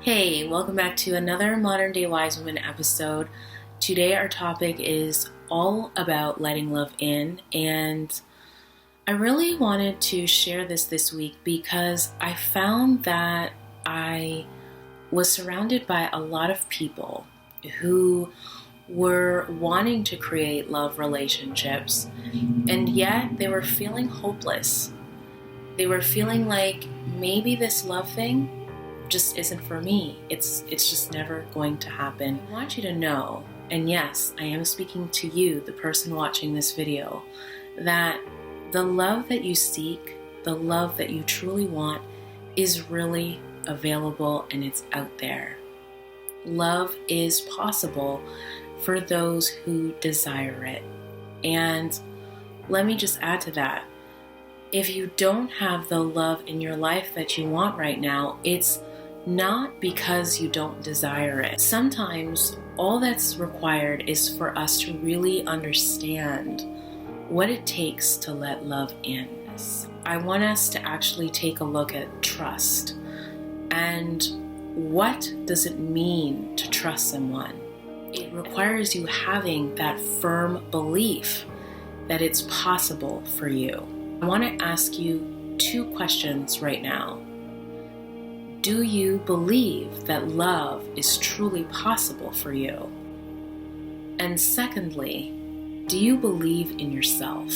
Hey, welcome back to another Modern Day Wise Woman episode. Today our topic is all about letting love in, and I really wanted to share this week because I found that I was surrounded by a lot of people who were wanting to create love relationships, and yet they were feeling hopeless. They were feeling like maybe this love thing just isn't for me. It's just never going to happen. I want you to know, and yes, I am speaking to you, the person watching this video, that the love that you seek, the love that you truly want, is really available and it's out there. Love is possible for those who desire it. And let me just add to that. If you don't have the love in your life that you want right now, it's not because you don't desire it. Sometimes all that's required is for us to really understand what it takes to let love in. I want us to actually take a look at trust and what does it mean to trust someone. It requires you having that firm belief that it's possible for you. I want to ask you two questions right now. Do you believe that love is truly possible for you? And secondly, do you believe in yourself?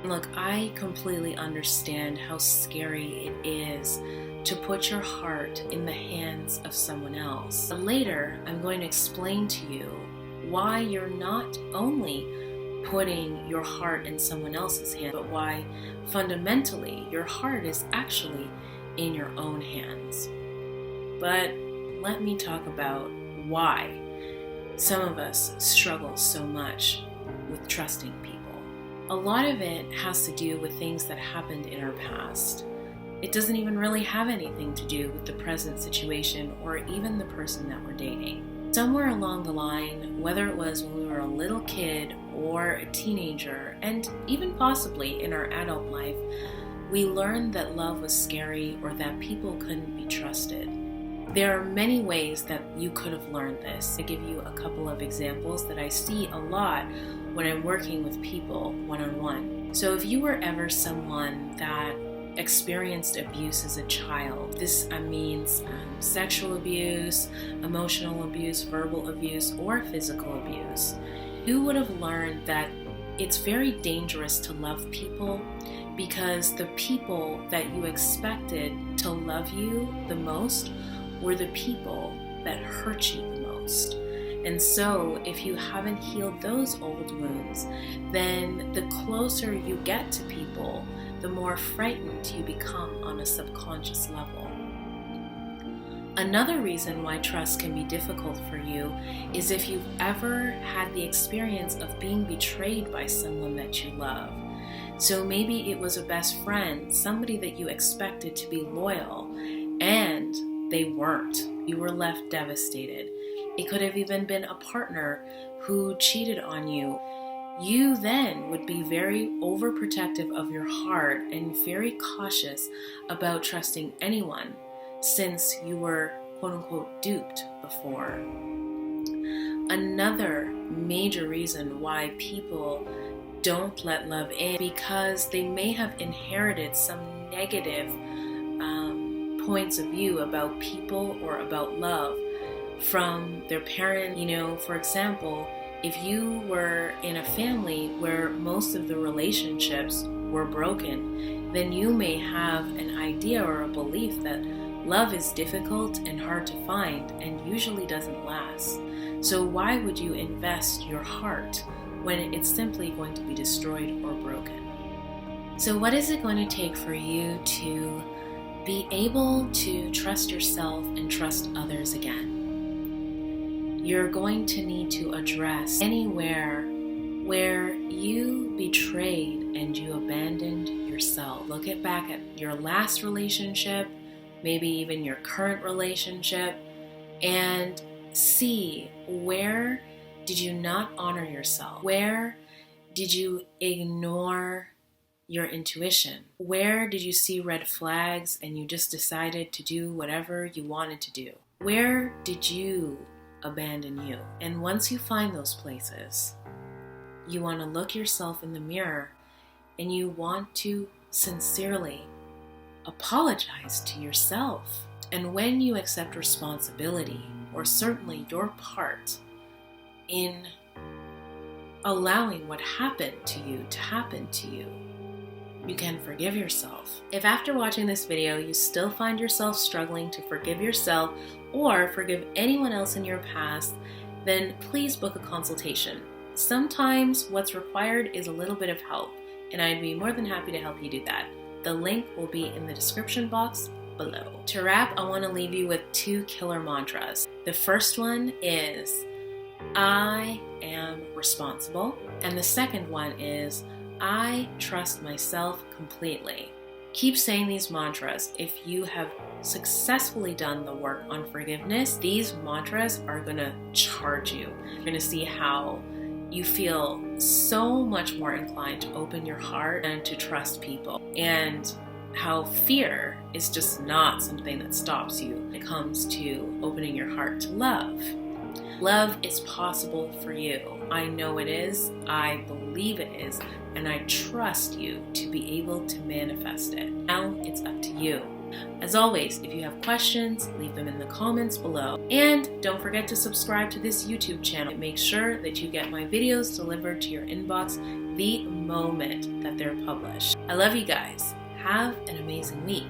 Look, I completely understand how scary it is to put your heart in the hands of someone else. But later, I'm going to explain to you why you're not only putting your heart in someone else's hand, but why fundamentally your heart is actually in your own hands. But let me talk about why some of us struggle so much with trusting people. A lot of it has to do with things that happened in our past. It doesn't even really have anything to do with the present situation or even the person that we're dating. Somewhere along the line, whether it was when we were a little kid or a teenager, and even possibly in our adult life, we learned that love was scary or that people couldn't be trusted. There are many ways that you could have learned this. I give you a couple of examples that I see a lot when I'm working with people one-on-one. So if you were ever someone that experienced abuse as a child. This means sexual abuse, emotional abuse, verbal abuse, or physical abuse. You would have learned that it's very dangerous to love people because the people that you expected to love you the most were the people that hurt you the most. And so if you haven't healed those old wounds, then the closer you get to people, the more frightened you become on a subconscious level. Another reason why trust can be difficult for you is if you've ever had the experience of being betrayed by someone that you love. So maybe it was a best friend, somebody that you expected to be loyal, and they weren't. You were left devastated. It could have even been a partner who cheated on you. You then would be very overprotective of your heart and very cautious about trusting anyone since you were quote-unquote duped before. Another major reason why people don't let love in because they may have inherited some negative points of view about people or about love from their parent. For example, if you were in a family where most of the relationships were broken, then you may have an idea or a belief that love is difficult and hard to find and usually doesn't last. So why would you invest your heart when it's simply going to be destroyed or broken? So what is it going to take for you to be able to trust yourself and trust others again? You're going to need to address anywhere where you betrayed and you abandoned yourself. Look back at your last relationship, maybe even your current relationship, and see where did you not honor yourself? Where did you ignore your intuition? Where did you see red flags and you just decided to do whatever you wanted to do? Where did you abandon you? And once you find those places, you want to look yourself in the mirror and you want to sincerely apologize to yourself. And when you accept responsibility, or certainly your part in allowing what happened to you to happen to you, you can forgive yourself. If after watching this video you still find yourself struggling to forgive yourself or forgive anyone else in your past, then please book a consultation. Sometimes what's required is a little bit of help, and I'd be more than happy to help you do that. The link will be in the description box below. To wrap, I want to leave you with 2 killer mantras. The first one is, I am responsible. And the second one is, I trust myself completely. Keep saying these mantras. If you have successfully done the work on forgiveness, these mantras are going to charge you. You're going to see how you feel so much more inclined to open your heart and to trust people, and how fear is just not something that stops you when it comes to opening your heart to love. Love is possible for you. I know it is, I believe it is, and I trust you to be able to manifest it. Now it's up to you. As always, if you have questions, leave them in the comments below. And don't forget to subscribe to this YouTube channel. Make sure that you get my videos delivered to your inbox the moment that they're published. I love you guys. Have an amazing week.